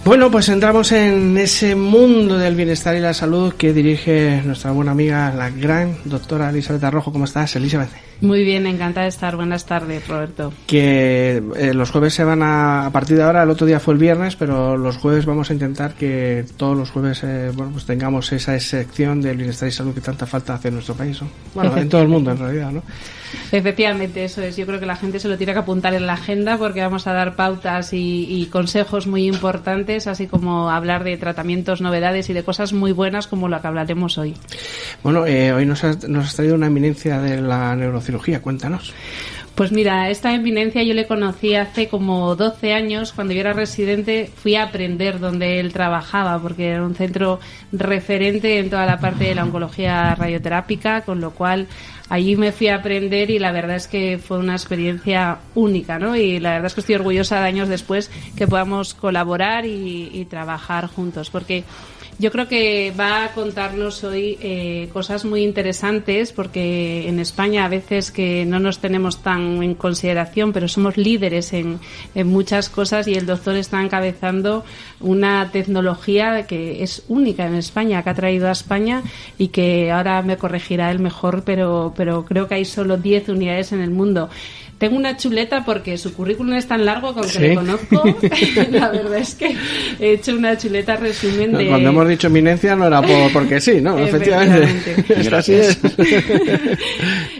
Bueno, pues entramos en ese mundo del bienestar y la salud que dirige nuestra buena amiga, la gran doctora Elizabeth Arrojo. ¿Cómo estás, Elizabeth? Muy bien, encantada de estar. Buenas tardes, Roberto. Que los jueves se van a partir de ahora, el otro día fue el viernes, pero los jueves vamos a intentar que todos los jueves pues tengamos esa sección del bienestar y salud que tanta falta hace en nuestro país, ¿no? Bueno, en todo el mundo en realidad, ¿no? Efectivamente, eso es. Yo creo que la gente se lo tiene que apuntar en la agenda porque vamos a dar pautas y consejos muy importantes, así como hablar de tratamientos, novedades y de cosas muy buenas como lo que hablaremos hoy. Bueno, hoy nos has traído una eminencia de la neurocirugía. Cuéntanos. Pues mira, esta eminencia yo le conocí hace como 12 años. Cuando yo era residente fui a aprender donde él trabajaba, porque era un centro referente en toda la parte de la oncología radioterápica, con lo cual allí me fui a aprender y la verdad es que fue una experiencia única, ¿no? Y la verdad es que estoy orgullosa de años después que podamos colaborar y trabajar juntos, porque yo creo que va a contarnos hoy cosas muy interesantes, porque en España a veces que no nos tenemos tan en consideración, pero somos líderes en muchas cosas y el doctor está encabezando una tecnología que es única en España, que ha traído a España y que ahora me corregirá él mejor, pero creo que hay solo 10 unidades en el mundo. Tengo una chuleta porque su currículum es tan largo que aunque le conozco, la verdad es que he hecho una chuleta resumen de... Cuando hemos dicho eminencia no era porque sí, ¿no? Efectivamente. Gracias.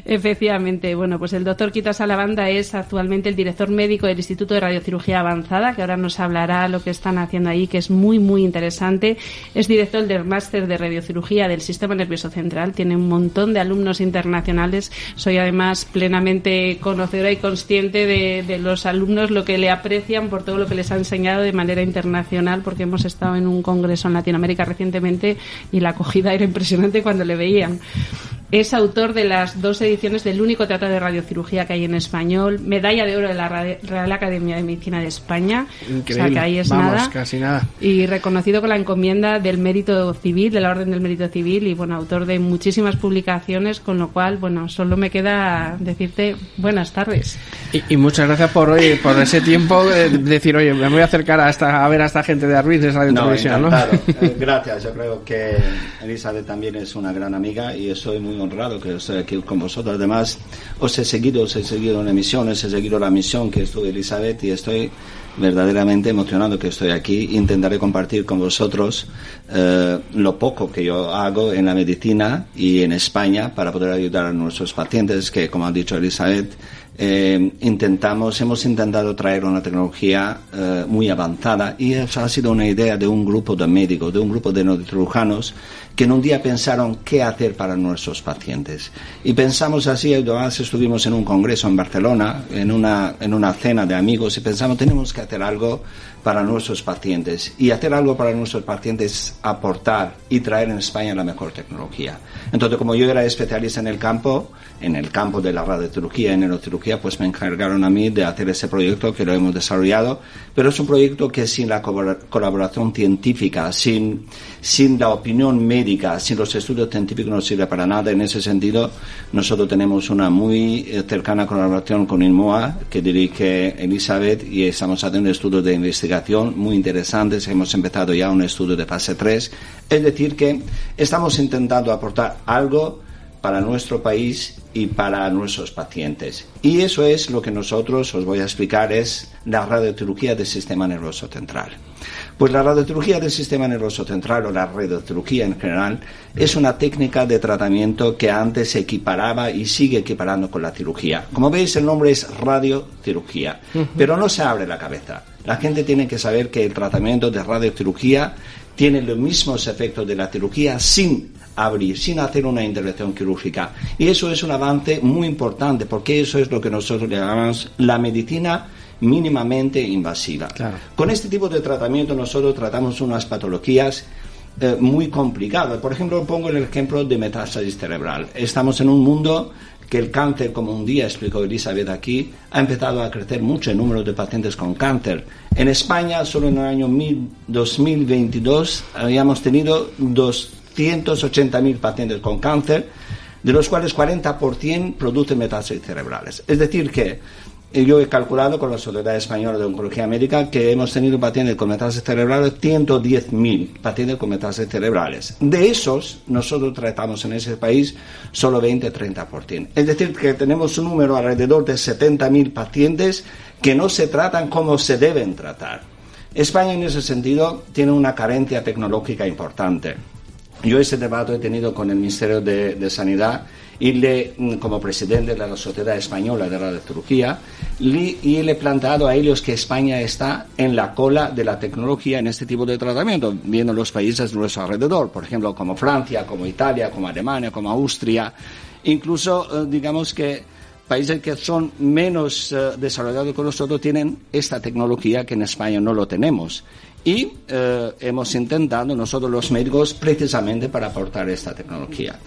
Efectivamente. Bueno, pues el doctor Quita Salabanda es actualmente el director médico del Instituto de Radiocirugía Avanzada, que ahora nos hablará lo que están haciendo ahí, que es muy, muy interesante. Es director del máster de radiocirugía del Sistema Nervioso Central. Tiene un montón de alumnos internacionales. Soy además plenamente conocedora y consciente de los alumnos, lo que le aprecian por todo lo que les ha enseñado de manera internacional, porque hemos estado en un congreso en Latinoamérica recientemente y la acogida era impresionante cuando le veían. Es autor de las 2 ediciones del único tratado de radiocirugía que hay en español, medalla de oro de la Real Academia de Medicina de España. Increíble. O sea que ahí es nada. Casi nada. Y reconocido con la encomienda del Mérito Civil, de la Orden del Mérito Civil, y bueno, autor de muchísimas publicaciones, con lo cual, bueno, solo me queda decirte buenas tardes. Y muchas gracias por ese tiempo de decir, oye, me voy a acercar a ver a esta gente de Arruiz de Radio Televisión, ¿no? Gracias, yo creo que Elizabeth también es una gran amiga y soy muy honrado que estoy aquí con vosotros. Además, os he seguido en emisiones, he seguido la misión que estuvo Elizabeth y estoy verdaderamente emocionado que estoy aquí. Intentaré compartir con vosotros lo poco que yo hago en la medicina y en España para poder ayudar a nuestros pacientes, que como ha dicho Elizabeth, hemos intentado traer una tecnología muy avanzada y eso ha sido una idea de un grupo de médicos, de un grupo de neurocirujanos que en un día pensaron qué hacer para nuestros pacientes. Y pensamos así, además estuvimos en un congreso en Barcelona, en una cena de amigos, y pensamos, tenemos que hacer algo para nuestros pacientes. Y hacer algo para nuestros pacientes es aportar y traer en España la mejor tecnología. Entonces, como yo era especialista en el campo de la radiocirugía y neurocirugía, pues me encargaron a mí de hacer ese proyecto que lo hemos desarrollado, pero es un proyecto que sin la colaboración científica, sin la opinión médica, sin los estudios científicos no sirve para nada. En ese sentido, nosotros tenemos una muy cercana colaboración con INMOA, que dirige Elizabeth, y estamos haciendo estudios de investigación muy interesantes. Hemos empezado ya un estudio de fase 3, es decir, que estamos intentando aportar algo para nuestro país y para nuestros pacientes. Y eso es lo que nosotros os voy a explicar, es la radiocirugía del sistema nervioso central. Pues la radiocirugía del sistema nervioso central, o la radiocirugía en general, es una técnica de tratamiento que antes se equiparaba y sigue equiparando con la cirugía. Como veis, el nombre es radiocirugía, pero no se abre la cabeza. La gente tiene que saber que el tratamiento de radiocirugía tiene los mismos efectos de la cirugía sin abrir, sin hacer una intervención quirúrgica. Y eso es un avance muy importante, porque eso es lo que nosotros llamamos la medicina mínimamente invasiva. Claro. Con este tipo de tratamiento nosotros tratamos unas patologías muy complicadas. Por ejemplo, pongo el ejemplo de metástasis cerebral. Estamos en un mundo que el cáncer, como un día explicó Elizabeth aquí, ha empezado a crecer mucho el número de pacientes con cáncer. En España, solo en el año 2022, habíamos tenido 280.000 pacientes con cáncer, de los cuales 40% producen metástasis cerebrales. Es decir que yo he calculado con la Sociedad Española de Oncología Médica que hemos tenido pacientes con metástasis cerebrales, 110.000 pacientes con metástasis cerebrales. De esos, nosotros tratamos en ese país solo 20-30%. Es decir, que tenemos un número alrededor de 70.000 pacientes que no se tratan como se deben tratar. España, en ese sentido, tiene una carencia tecnológica importante. Yo ese debate he tenido con el Ministerio de Sanidad y como presidente de la Sociedad Española de Radiocirugía, y le he planteado a ellos que España está en la cola de la tecnología en este tipo de tratamiento, viendo los países de nuestro alrededor, por ejemplo, como Francia, como Italia, como Alemania, como Austria, incluso, digamos que países que son menos desarrollados que nosotros tienen esta tecnología que en España no lo tenemos. Y hemos intentado nosotros los médicos precisamente para aportar esta tecnología.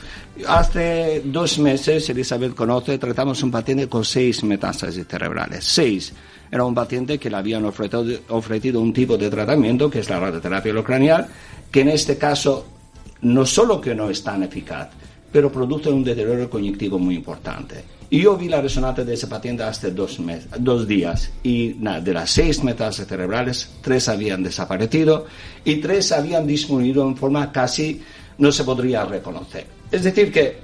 Hace 2 meses, Elizabeth conoce, tratamos un paciente con 6 metástasis cerebrales. 6. Era un paciente que le habían ofrecido un tipo de tratamiento, que es la radioterapia craneal, que en este caso no solo que no es tan eficaz, pero produce un deterioro cognitivo muy importante. Y yo vi la resonancia de ese paciente hace 2 días y de las 6 metástasis cerebrales, 3 habían desaparecido y 3 habían disminuido en forma casi no se podría reconocer. Es decir que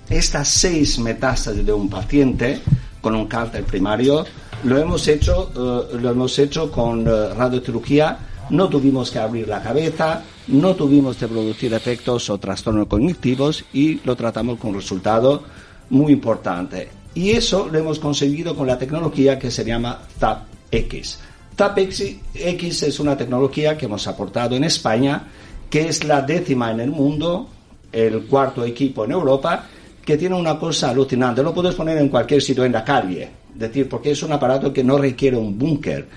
estas 6 metástasis de un paciente con un cáncer primario lo hemos hecho con radiocirugía. No tuvimos que abrir la cabeza, no tuvimos que producir efectos o trastornos cognitivos y lo tratamos con un resultado muy importante. Y eso lo hemos conseguido con la tecnología que se llama TAP-X. TAP-X es una tecnología que hemos aportado en España, que es la 10ª en el mundo, el 4º equipo en Europa, que tiene una cosa alucinante. Lo puedes poner en cualquier sitio, en la calle, porque es un aparato que no requiere un búnker.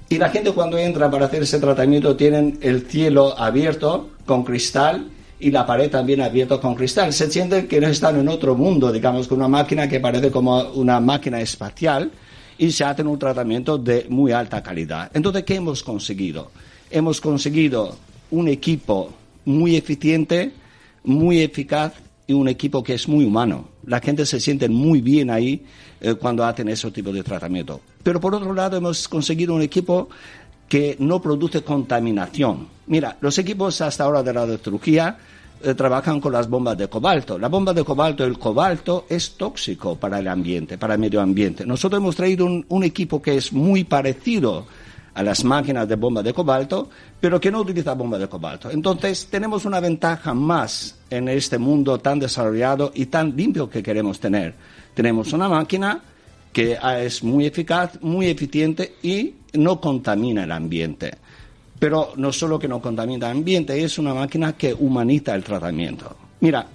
Y la gente cuando entra para hacer ese tratamiento tienen el cielo abierto con cristal y la pared también abierta con cristal. Se sienten que no están en otro mundo, digamos, con una máquina que parece como una máquina espacial y se hacen un tratamiento de muy alta calidad. Entonces, ¿qué hemos conseguido? Hemos conseguido un equipo muy eficiente, muy eficaz y un equipo que es muy humano. La gente se siente muy bien ahí cuando hacen ese tipo de tratamiento. Pero por otro lado hemos conseguido un equipo que no produce contaminación. Mira, los equipos hasta ahora de radiocirugía trabajan con las bombas de cobalto. La bomba de cobalto, el cobalto es tóxico para el ambiente, para el medio ambiente. Nosotros hemos traído un equipo que es muy parecido a las máquinas de bomba de cobalto, pero que no utiliza bomba de cobalto. Entonces, tenemos una ventaja más en este mundo tan desarrollado y tan limpio que queremos tener. Tenemos una máquina que es muy eficaz, muy eficiente y no contamina el ambiente. Pero no solo que no contamina el ambiente, es una máquina que humaniza el tratamiento. Mira,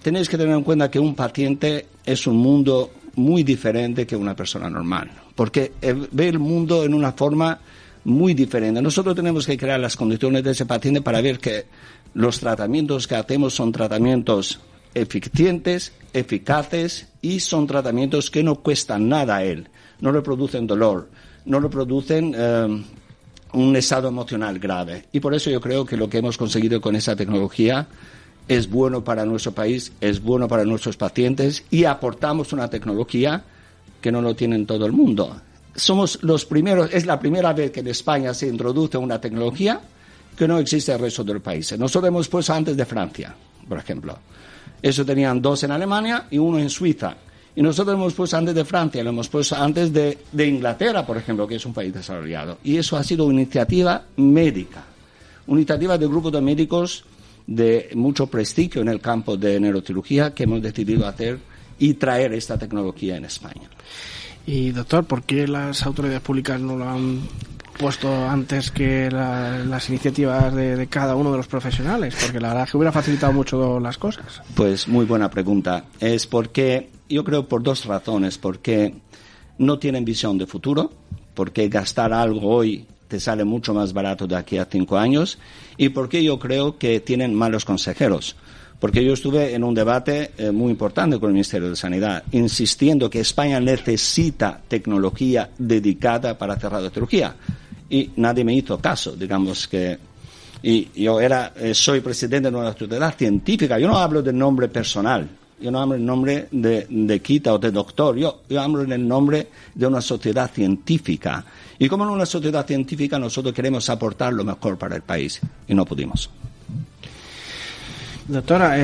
tenéis que tener en cuenta que un paciente es un mundo muy diferente que una persona normal, porque ve el mundo en una forma muy diferente. Nosotros tenemos que crear las condiciones de ese paciente para ver que los tratamientos que hacemos son tratamientos eficientes, eficaces y son tratamientos que no cuestan nada a él, no le producen dolor, no le producen un estado emocional grave. Y por eso yo creo que lo que hemos conseguido con esa tecnología es bueno para nuestro país, es bueno para nuestros pacientes y aportamos una tecnología que no lo tiene en todo el mundo. Somos los primeros, es la primera vez que en España se introduce una tecnología que no existe en el resto de los países. Nosotros hemos puesto antes de Francia, por ejemplo. Eso tenían 2 en Alemania y 1 en Suiza. Y nosotros hemos puesto antes de Francia, lo hemos puesto antes de Inglaterra, por ejemplo, que es un país desarrollado. Y eso ha sido una iniciativa médica, una iniciativa de grupo de médicos de mucho prestigio en el campo de neurocirugía que hemos decidido hacer y traer esta tecnología en España. Y doctor, ¿por qué las autoridades públicas no lo han puesto antes que las iniciativas de cada uno de los profesionales? Porque la verdad es que hubiera facilitado mucho las cosas. Pues muy buena pregunta. Es porque, yo creo por 2 razones. Porque no tienen visión de futuro, porque gastar algo hoy te sale mucho más barato de aquí a 5 años, y porque yo creo que tienen malos consejeros. Porque yo estuve en un debate muy importante con el Ministerio de Sanidad, insistiendo que España necesita tecnología dedicada para hacer radiocirugía. Y nadie me hizo caso, digamos que... Y yo soy presidente de una sociedad científica, yo no hablo de nombre personal, yo no hablo en nombre de Kita o de doctor, yo hablo en el nombre de una sociedad científica. Y como en una sociedad científica nosotros queremos aportar lo mejor para el país y no pudimos. Doctora,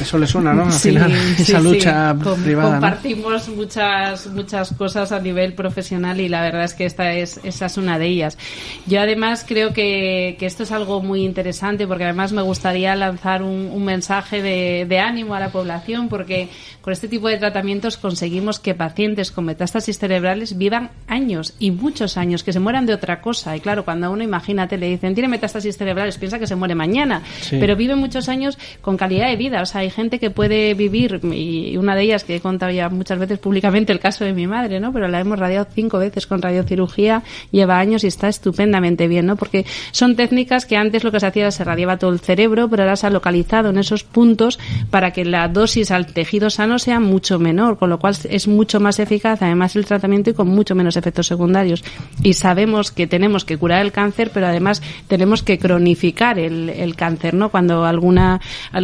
eso le suena, ¿no? Al sí, final, esa lucha privada. Compartimos, ¿no? muchas cosas a nivel profesional y la verdad es que esa es una de ellas. Yo además creo que esto es algo muy interesante porque además me gustaría lanzar un mensaje de ánimo a la población porque con este tipo de tratamientos conseguimos que pacientes con metástasis cerebrales vivan años y muchos años, que se mueran de otra cosa. Y claro, cuando a uno, imagínate, le dicen tiene metástasis cerebrales, piensa que se muere mañana, sí. Pero vive muchos años con calidad de vida. O sea, hay gente que puede vivir, y una de ellas que he contado ya muchas veces públicamente, el caso de mi madre, ¿no? Pero la hemos radiado 5 veces con radiocirugía, lleva años y está estupendamente bien, ¿no? Porque son técnicas que antes lo que se hacía era se radiaba todo el cerebro, pero ahora se ha localizado en esos puntos para que la dosis al tejido sano sea mucho menor, con lo cual es mucho más eficaz, además, el tratamiento y con mucho menos efectos secundarios. Y sabemos que tenemos que curar el cáncer, pero además tenemos que cronificar el cáncer, ¿no? Cuando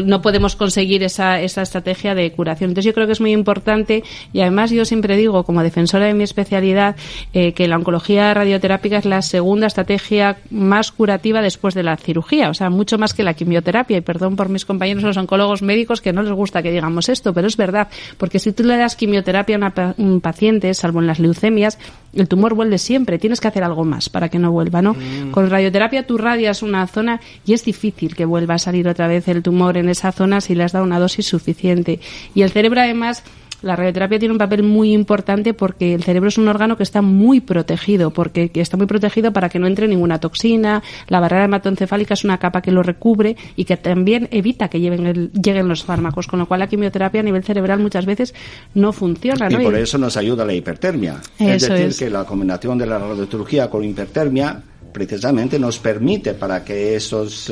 no podemos conseguir esa estrategia de curación. Entonces yo creo que es muy importante y además yo siempre digo, como defensora de mi especialidad, que la oncología radioterápica es la segunda estrategia más curativa después de la cirugía, o sea, mucho más que la quimioterapia, y perdón por mis compañeros los oncólogos médicos que no les gusta que digamos esto, pero es verdad, porque si tú le das quimioterapia a un paciente, salvo en las leucemias, el tumor vuelve siempre, tienes que hacer algo más para que no vuelva, ¿no? Con radioterapia tú radias una zona y es difícil que vuelva a salir otra vez el tumor en esa zona si le has dado una dosis suficiente. Y el cerebro, además, la radioterapia tiene un papel muy importante porque el cerebro es un órgano que está muy protegido, que está muy protegido para que no entre ninguna toxina. La barrera hematoencefálica es una capa que lo recubre y que también evita que lleguen los fármacos, con lo cual la quimioterapia a nivel cerebral muchas veces no funciona, ¿no? Y por eso nos ayuda la hipertermia. Es decir, que la combinación de la radiocirugía con hipertermia precisamente nos permite para que esos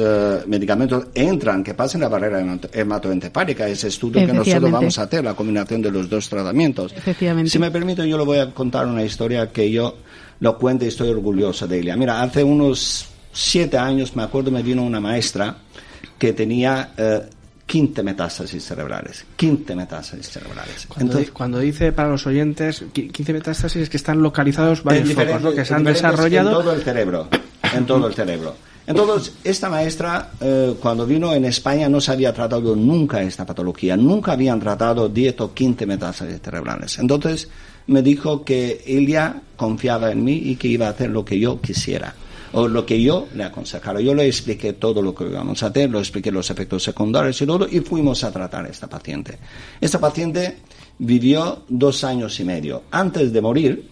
medicamentos entran, que pasen la barrera hematoencefálica, ese estudio que nosotros vamos a hacer, la combinación de los dos tratamientos. Efectivamente. Si me permite, yo le voy a contar una historia que yo lo cuento y estoy orgulloso de ella. Mira, hace unos 7 años, me acuerdo, me vino una maestra que tenía 15 metástasis cerebrales. 15 metástasis cerebrales. Cuando dice para los oyentes 15 metástasis es que están localizados varios focos, ¿no? Que se han desarrollado en todo el cerebro. En todo el cerebro. Entonces, esta maestra, cuando vino en España, no se había tratado nunca esta patología. Nunca habían tratado 10 o 15 metástasis cerebrales. Entonces, me dijo que ella confiaba en mí y que iba a hacer lo que yo quisiera, o lo que yo le aconsejara. Yo le expliqué todo lo que íbamos a hacer, le expliqué los efectos secundarios y todo, y fuimos a tratar a esta paciente. Esta paciente vivió 2 años y medio. Antes de morir,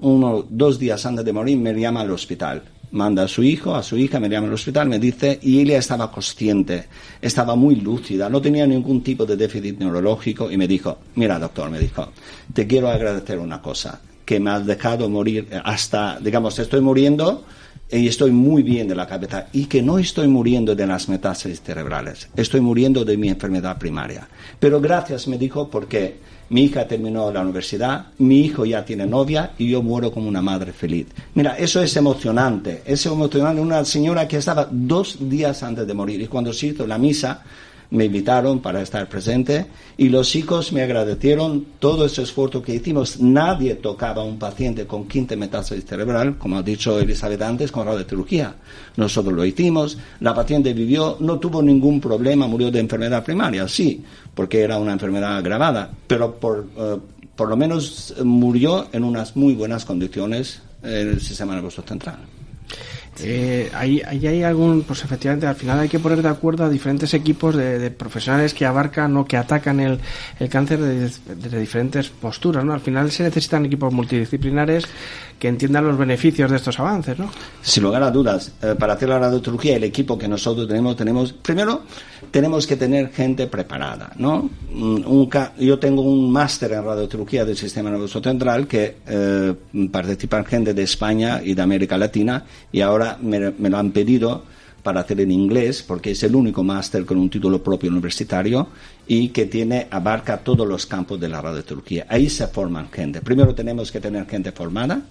2 días antes de morir, me llama al hospital. Manda a su hijo, a su hija, me llama al hospital, me dice, y ella estaba consciente, estaba muy lúcida, no tenía ningún tipo de déficit neurológico, y me dijo, mira, doctor, me dijo, te quiero agradecer una cosa, que me has dejado morir hasta, digamos, estoy muriendo y estoy muy bien de la cabeza, y que no estoy muriendo de las metástasis cerebrales, estoy muriendo de mi enfermedad primaria. Pero gracias, me dijo, porque mi hija terminó la universidad, mi hijo ya tiene novia y yo muero como una madre feliz. Mira, eso es emocionante. Es emocionante. Una señora que estaba 2 días antes de morir, y cuando se hizo la misa me invitaron para estar presente y los chicos me agradecieron todo ese esfuerzo que hicimos. Nadie tocaba a un paciente con 15 metástasis cerebral, como ha dicho Elizabeth antes, con radiocirugía. Nosotros lo hicimos, la paciente vivió, no tuvo ningún problema, murió de enfermedad primaria, sí, porque era una enfermedad agravada, pero por lo menos murió en unas muy buenas condiciones en el sistema nervioso central. Ahí hay algún, pues efectivamente al final hay que poner de acuerdo a diferentes equipos de profesionales que abarcan o que atacan el cáncer desde diferentes posturas, ¿no? Al final se necesitan equipos multidisciplinares que entiendan los beneficios de estos avances, ¿no? Sin lugar a dudas, para hacer la radiología, el equipo que nosotros tenemos primero tenemos que tener gente preparada, ¿no? Yo tengo un máster en radiología del sistema nervioso central que participan gente de España y de América Latina, y ahora me lo han pedido para hacer en inglés, porque es el único máster con un título propio universitario y que abarca todos los campos de la radiotecnología. Ahí se forman gente. Primero tenemos que tener gente formada,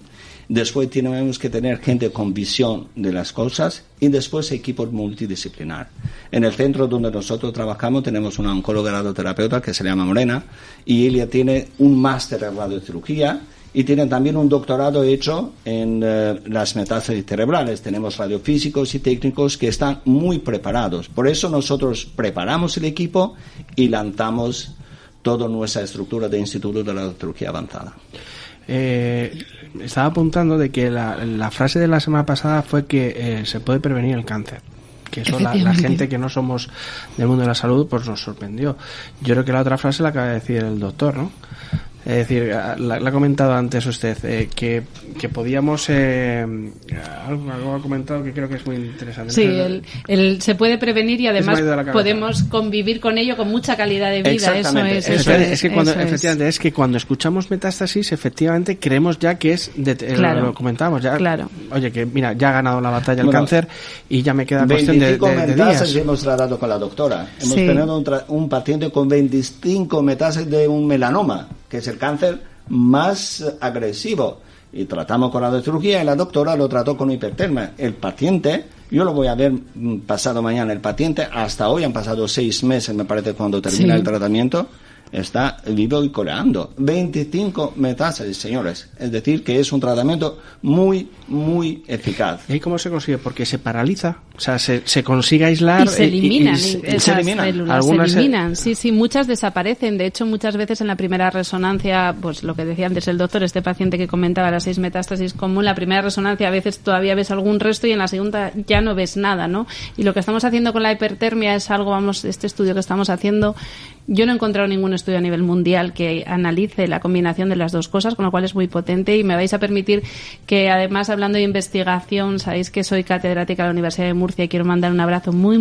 después tenemos que tener gente con visión de las cosas y después equipos multidisciplinar. En el centro donde nosotros trabajamos tenemos una oncóloga radioterapeuta que se llama Morena y ella tiene un máster en radiocirugía y tiene también un doctorado hecho en las metástasis cerebrales. Tenemos radiofísicos y técnicos que están muy preparados. Por eso nosotros preparamos el equipo y lanzamos toda nuestra estructura de Instituto de Radiología Avanzada. Estaba apuntando de que la frase de la semana pasada fue que se puede prevenir el cáncer. Que eso la gente que no somos del mundo de la salud pues nos sorprendió. Yo creo que la otra frase la acaba de decir el doctor, ¿no? Es decir, la ha comentado antes usted, que podíamos... algo ha comentado que creo que es muy interesante. Sí, se puede prevenir y además podemos convivir con ello con mucha calidad de vida. Exactamente. Efectivamente, es que cuando escuchamos metástasis, efectivamente creemos ya que es... Claro, lo comentábamos ya. Claro. Oye, que mira, ya ha ganado la batalla el cáncer y ya me queda cuestión de días. Hemos tratado con la doctora. Hemos tenido un paciente con 25 metástasis de un melanoma, que es el cáncer más agresivo, y tratamos con la radiocirugía y la doctora lo trató con hipertermia. El paciente, yo lo voy a ver pasado mañana, el paciente hasta hoy han pasado 6 meses, me parece, cuando termina el tratamiento, está vivo y coleando. 25 metástasis, señores. Es decir, que es un tratamiento muy, muy eficaz. ¿Y cómo se consigue? Porque se paraliza. O sea, se consigue aislar. Y se eliminan. Esas células algunas se eliminan. Sí, muchas desaparecen. De hecho, muchas veces en la primera resonancia, pues lo que decía antes el doctor, este paciente que comentaba las 6 metástasis, como en la primera resonancia a veces todavía ves algún resto y en la segunda ya no ves nada, ¿no? Y lo que estamos haciendo con la hipertermia es algo, este estudio que estamos haciendo, yo no he encontrado ningún estudio a nivel mundial que analice la combinación de las dos cosas, con lo cual es muy potente, y me vais a permitir que, además, hablando de investigación, sabéis que soy catedrática de la Universidad de Murcia y quiero mandar un abrazo muy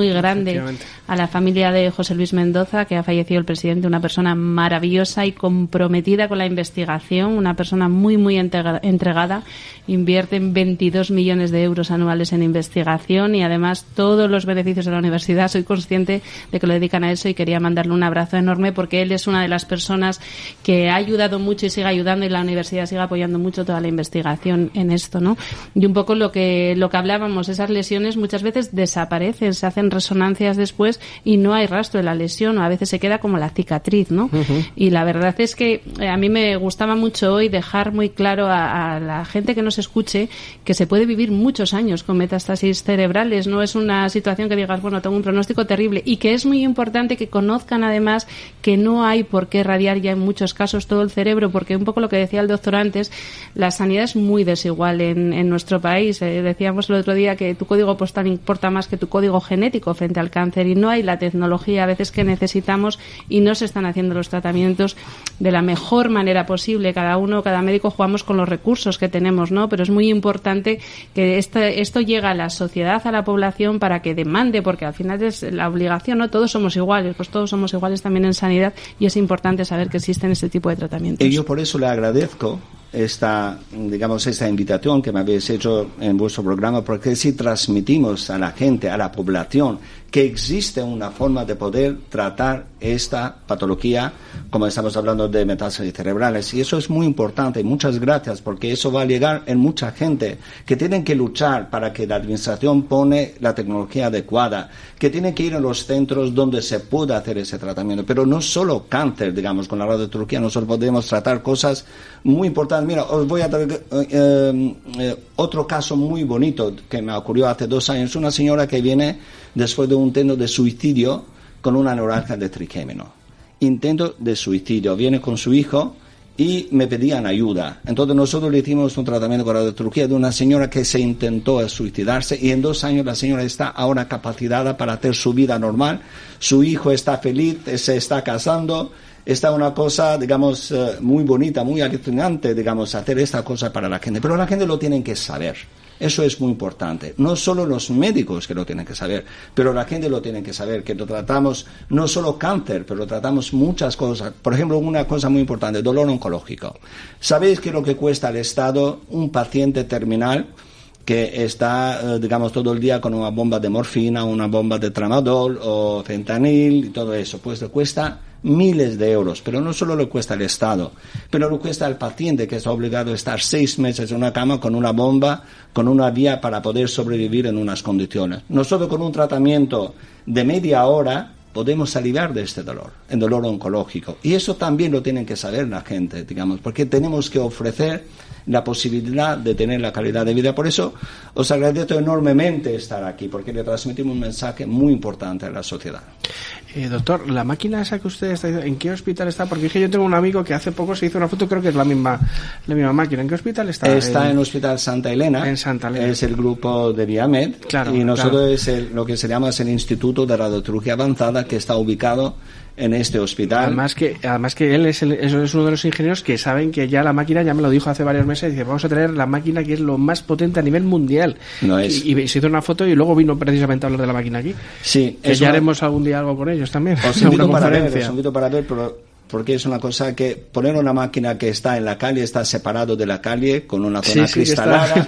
grande a la familia de José Luis Mendoza, que ha fallecido el presidente, una persona maravillosa y comprometida con la investigación, una persona muy entregada, invierte en 22 millones de euros anuales en investigación y además todos los beneficios de la universidad, soy consciente de que lo dedican a eso, y quería mandarle un abrazo enorme porque él es una de las personas que ha ayudado mucho y sigue ayudando, y la universidad sigue apoyando mucho toda la investigación en esto, ¿no? Y un poco lo que hablábamos, esas lesiones muchas veces desaparecen, se hacen resonancias después y no hay rastro de la lesión, o a veces se queda como la cicatriz, ¿no? Uh-huh. Y la verdad es que a mí me gustaba mucho hoy dejar muy claro a la gente que nos escuche que se puede vivir muchos años con metástasis cerebrales, no es una situación que digas, bueno, tengo un pronóstico terrible, y que es muy importante que conozcan además que no hay por qué radiar ya en muchos casos todo el cerebro, porque un poco lo que decía el doctor antes, la sanidad es muy desigual en nuestro país. Decíamos el otro día que tu código postal importa más que tu código genético frente al cáncer, y no hay la tecnología a veces que necesitamos, y no se están haciendo los tratamientos de la mejor manera posible. Cada médico jugamos con los recursos que tenemos, ¿no? Pero es muy importante que esto llegue a la sociedad, a la población, para que demande, porque al final es la obligación, ¿no? Todos somos iguales, pues todos somos iguales también en sanidad, y es importante saber que existen este tipo de tratamientos. Y yo por eso le agradezco esta invitación que me habéis hecho en vuestro programa, porque si transmitimos a la gente, a la población, que existe una forma de poder tratar esta patología, como estamos hablando de metástasis cerebrales, y eso es muy importante. Muchas gracias, porque eso va a llegar en mucha gente que tienen que luchar para que la administración pone la tecnología adecuada, que tienen que ir a los centros donde se pueda hacer ese tratamiento, pero no solo cáncer, con la radiotecnología nosotros podemos tratar cosas muy importantes. Mira, os voy a dar otro caso muy bonito que me ocurrió hace 2 años. Una señora que viene después de un intento de suicidio con una neuralgia de trigémino. Intento de suicidio. Viene con su hijo y me pedían ayuda. Entonces nosotros le hicimos un tratamiento con radiotecnología de una señora que se intentó suicidarse, y en 2 años la señora está ahora capacitada para hacer su vida normal. Su hijo está feliz, se está casando. Está una cosa, muy bonita, muy alucinante, hacer esta cosa para la gente. Pero la gente lo tiene que saber. Eso es muy importante. No solo los médicos que lo tienen que saber, pero la gente lo tiene que saber, que lo tratamos no solo cáncer, pero lo tratamos muchas cosas. Por ejemplo, una cosa muy importante, dolor oncológico. ¿Sabéis qué es lo que cuesta al Estado un paciente terminal que está, digamos, todo el día con una bomba de morfina, una bomba de tramadol o fentanil y todo eso, pues le cuesta miles de euros, pero no solo le cuesta al Estado, pero le cuesta al paciente, que está obligado a estar 6 meses en una cama con una bomba, con una vía para poder sobrevivir en unas condiciones. Nosotros con un tratamiento de media hora podemos aliviar de este dolor, el dolor oncológico. Y eso también lo tienen que saber la gente, digamos, porque tenemos que ofrecer la posibilidad de tener la calidad de vida. Por eso os agradezco enormemente estar aquí, porque le transmitimos un mensaje muy importante a la sociedad. Doctor, la máquina esa que usted está, ¿en qué hospital está? Porque es que yo tengo un amigo que hace poco se hizo una foto, creo que es la misma máquina. ¿En qué hospital está? Está en el Hospital Santa Elena. En Santa Elena. Es el grupo de Viamed. Claro, y nosotros claro. es lo que se llama es el Instituto de Radiocirugía Avanzada, que está ubicado en este hospital. Además que él es uno de los ingenieros que saben que ya la máquina, ya me lo dijo hace varios meses, dice, vamos a tener la máquina que es lo más potente a nivel mundial. No es. Y se hizo una foto y luego vino precisamente a hablar de la máquina aquí. Sí. Que ya haremos algún día algo con ellos también. Os invito para ver, porque es una cosa que poner una máquina que está en la calle, está separado de la calle, con una zona cristalada,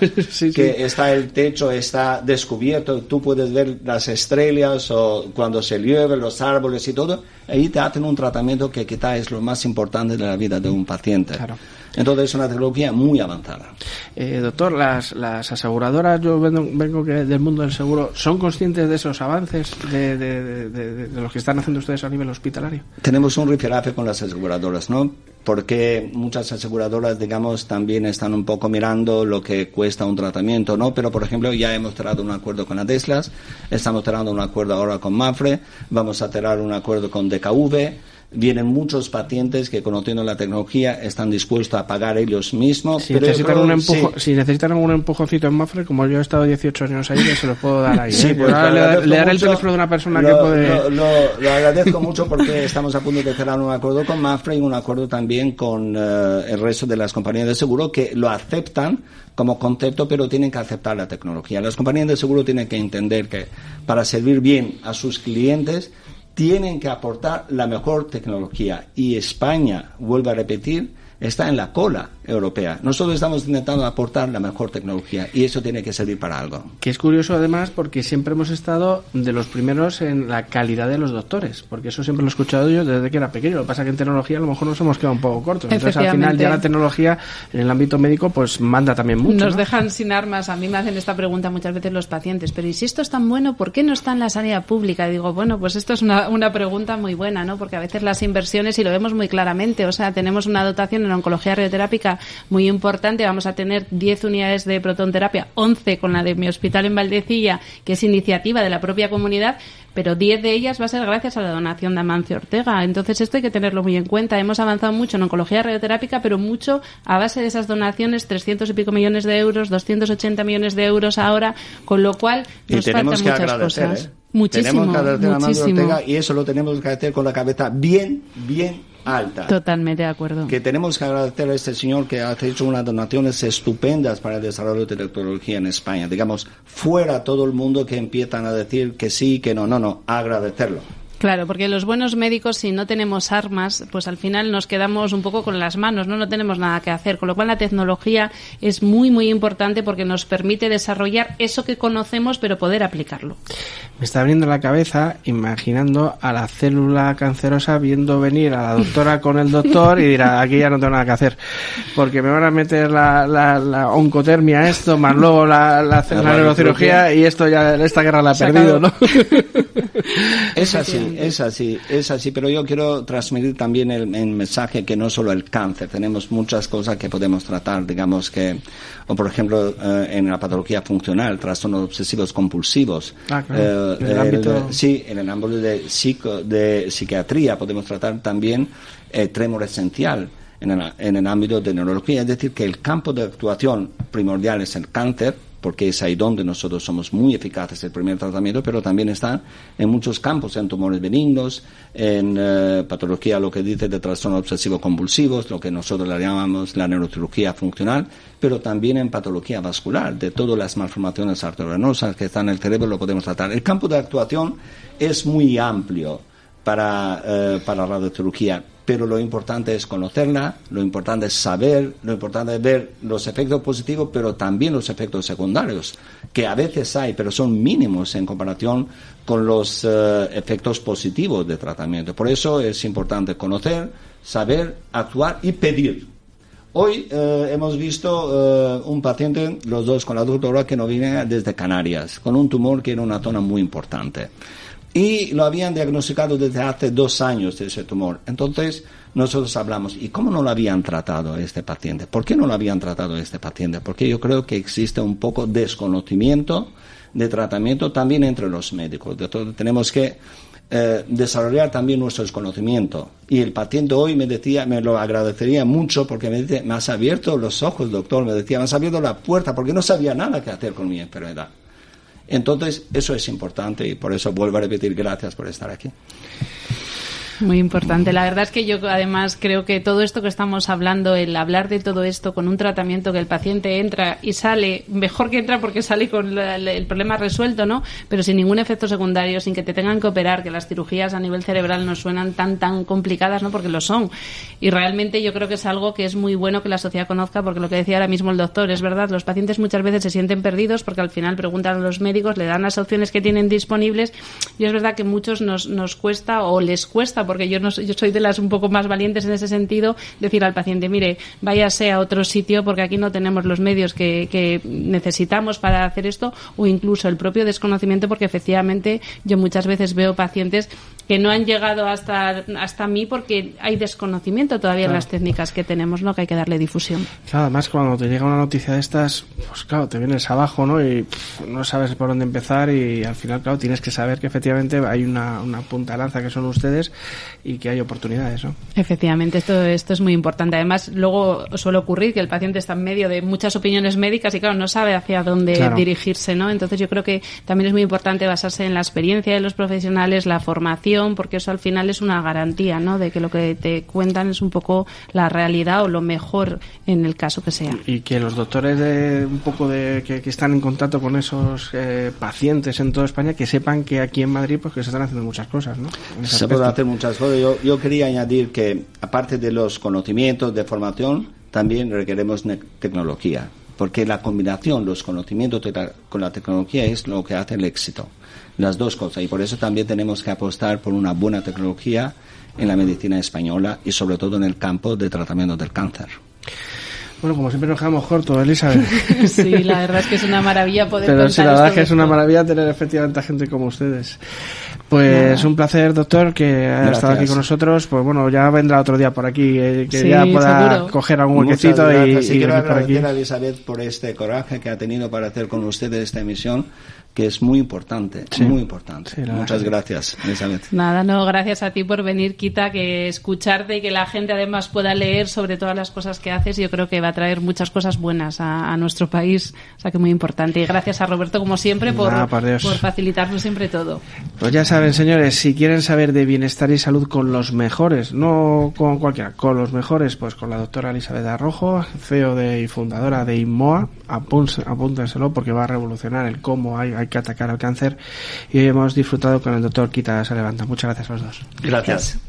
que está el techo, está descubierto, tú puedes ver las estrellas o cuando se llueve, los árboles y todo, ahí te hacen un tratamiento que quizá es lo más importante de la vida de un paciente. Claro. Entonces es una tecnología muy avanzada. Doctor, las aseguradoras, yo vengo del mundo del seguro, ¿son conscientes de esos avances de los que están haciendo ustedes a nivel hospitalario? Tenemos un rifirrafe con las aseguradoras, ¿no? Porque muchas aseguradoras, digamos, también están un poco mirando lo que cuesta un tratamiento, ¿no? Pero, por ejemplo, ya hemos cerrado un acuerdo con Adeslas, estamos cerrando un acuerdo ahora con Mapfre, vamos a cerrar un acuerdo con DKV. Vienen muchos pacientes que, conociendo la tecnología, están dispuestos a pagar ellos mismos. Si necesitan si necesitan algún empujoncito en Mapfre, como yo he estado 18 años ahí, se los puedo dar ahí. Sí, pues le daré el teléfono de una persona que puede... Lo agradezco mucho porque estamos a punto de cerrar un acuerdo con Mapfre y un acuerdo también con el resto de las compañías de seguro que lo aceptan como concepto, pero tienen que aceptar la tecnología. Las compañías de seguro tienen que entender que para servir bien a sus clientes tienen que aportar la mejor tecnología, y España, vuelvo a repetir, está en la cola europea. Nosotros estamos intentando aportar la mejor tecnología y eso tiene que servir para algo. Que es curioso además porque siempre hemos estado de los primeros en la calidad de los doctores, porque eso siempre lo he escuchado yo desde que era pequeño. Lo que pasa es que en tecnología a lo mejor nos hemos quedado un poco cortos. Entonces al final ya la tecnología en el ámbito médico pues manda también mucho. Nos dejan sin armas. A mí me hacen esta pregunta muchas veces los pacientes, pero ¿y si esto es tan bueno, por qué no está en la sanidad pública? Y digo, bueno, pues esto es una pregunta muy buena, ¿no? Porque a veces las inversiones, y lo vemos muy claramente, o sea, tenemos una dotación en oncología radioterápica muy importante. Vamos a tener 10 unidades de protonterapia, 11 con la de mi hospital en Valdecilla, que es iniciativa de la propia comunidad, pero 10 de ellas va a ser gracias a la donación de Amancio Ortega. Entonces esto hay que tenerlo muy en cuenta. Hemos avanzado mucho en oncología radioterápica, pero mucho a base de esas donaciones, 300 y pico millones de euros, 280 millones de euros ahora, con lo cual nos faltan muchas cosas. Muchísimo, tenemos que agradecer a Amancio muchísimo. Ortega, y eso lo tenemos que hacer con la cabeza bien alta. Totalmente de acuerdo. Que tenemos que agradecer a este señor que ha hecho unas donaciones estupendas para el desarrollo de la tecnología en España. Digamos, fuera todo el mundo que empiezan a decir que sí, que no, agradecerlo. Claro, porque los buenos médicos, si no tenemos armas, pues al final nos quedamos un poco con las manos, no tenemos nada que hacer. Con lo cual la tecnología es muy, muy importante porque nos permite desarrollar eso que conocemos, pero poder aplicarlo. Me está abriendo la cabeza imaginando a la célula cancerosa viendo venir a la doctora con el doctor y dirá, aquí ya no tengo nada que hacer, porque me van a meter la oncotermia esto, más luego la neurocirugía, y esto ya, esta guerra la he perdido, ¿no? Es así, pero yo quiero transmitir también el mensaje que no solo el cáncer, tenemos muchas cosas que podemos tratar, digamos que, o por ejemplo, en la patología funcional, trastornos obsesivos compulsivos. Claro. En el ámbito de psiquiatría podemos tratar también tremor esencial en el ámbito de neurología, es decir, que el campo de actuación primordial es el cáncer, porque es ahí donde nosotros somos muy eficaces el primer tratamiento, pero también están en muchos campos, en tumores benignos, en patología, lo que dice de trastornos obsesivos compulsivos, lo que nosotros le llamamos la neurocirugía funcional, pero también en patología vascular, de todas las malformaciones arteriovenosas que están en el cerebro, lo podemos tratar. El campo de actuación es muy amplio para radiocirugía, pero lo importante es conocerla, lo importante es saber, lo importante es ver los efectos positivos, pero también los efectos secundarios, que a veces hay, pero son mínimos en comparación con los efectos positivos de tratamiento. Por eso es importante conocer, saber, actuar y pedir. Hoy hemos visto un paciente, los dos con la doctora, que nos viene desde Canarias, con un tumor que era una zona muy importante. Y lo habían diagnosticado desde hace 2 años ese tumor. Entonces nosotros hablamos, ¿y cómo no lo habían tratado este paciente? ¿Por qué no lo habían tratado este paciente? Porque yo creo que existe un poco de desconocimiento de tratamiento también entre los médicos. Entonces tenemos que desarrollar también nuestro conocimiento. Y el paciente hoy me decía, me lo agradecería mucho porque me dice, me has abierto los ojos, doctor, me decía, me has abierto la puerta porque no sabía nada que hacer con mi enfermedad. Entonces, eso es importante y por eso vuelvo a repetir gracias por estar aquí. Muy importante. La verdad es que yo además creo que todo esto que estamos hablando, el hablar de todo esto con un tratamiento que el paciente entra y sale, mejor que entra porque sale con el problema resuelto, ¿no? Pero sin ningún efecto secundario, sin que te tengan que operar, que las cirugías a nivel cerebral nos suenan tan complicadas, ¿no? Porque lo son. Y realmente yo creo que es algo que es muy bueno que la sociedad conozca, porque lo que decía ahora mismo el doctor, es verdad, los pacientes muchas veces se sienten perdidos porque al final preguntan a los médicos, le dan las opciones que tienen disponibles y es verdad que muchos nos cuesta o les cuesta, porque yo soy de las un poco más valientes en ese sentido, decir al paciente, mire, váyase a otro sitio porque aquí no tenemos los medios que necesitamos para hacer esto, o incluso el propio desconocimiento, porque efectivamente yo muchas veces veo pacientes que no han llegado hasta mí porque hay desconocimiento todavía en las técnicas que tenemos, ¿no? Que hay que darle difusión. Claro, además cuando te llega una noticia de estas, pues claro, te vienes abajo, ¿no? Y no sabes por dónde empezar y al final, claro, tienes que saber que efectivamente hay una punta de lanza que son ustedes y que hay oportunidades, ¿no? Efectivamente, esto es muy importante. Además, luego suele ocurrir que el paciente está en medio de muchas opiniones médicas y, claro, no sabe hacia dónde dirigirse, ¿no? Entonces, yo creo que también es muy importante basarse en la experiencia de los profesionales, la formación, porque eso al final es una garantía, ¿no? De que lo que te cuentan es un poco la realidad o lo mejor en el caso que sea. Y que los doctores que están en contacto con esos pacientes en toda España, que sepan que aquí en Madrid pues que se están haciendo muchas cosas, ¿no? Se pueden hacer muchas cosas. Yo quería añadir que, aparte de los conocimientos de formación, también requeremos tecnología, porque la combinación, los conocimientos con la tecnología es lo que hace el éxito. Las dos cosas, y por eso también tenemos que apostar por una buena tecnología en la medicina española y sobre todo en el campo de tratamiento del cáncer. Bueno, como siempre nos quedamos cortos, Elizabeth. Sí, la verdad es que es una maravilla poder Pero contar sí, la verdad es que esto. es una maravilla tener efectivamente a gente como ustedes. Pues un placer, doctor, que haya estado aquí con nosotros. Pues bueno, ya vendrá otro día por aquí, que sí, ya pueda seguro coger algún huequecito y quiero venir por aquí. agradecer a Elizabeth por este coraje que ha tenido para hacer con ustedes esta emisión, que es muy importante, muy importante. Sí, muchas gracias, Elizabeth. Nada, no, gracias a ti por venir, Quita, que escucharte y que la gente además pueda leer sobre todas las cosas que haces. Yo creo que va a traer muchas cosas buenas a nuestro país, o sea que muy importante. Y gracias a Roberto, como siempre, por facilitarnos siempre todo. Pues ya saben, señores, si quieren saber de bienestar y salud con los mejores, no con cualquiera, con los mejores, pues con la doctora Elizabeth Arrojo, CEO y fundadora de INMOA, apúntenselo porque va a revolucionar el cómo hay que atacar al cáncer. Y hoy hemos disfrutado con el doctor Quita Salevanta. Muchas gracias a los dos. Gracias.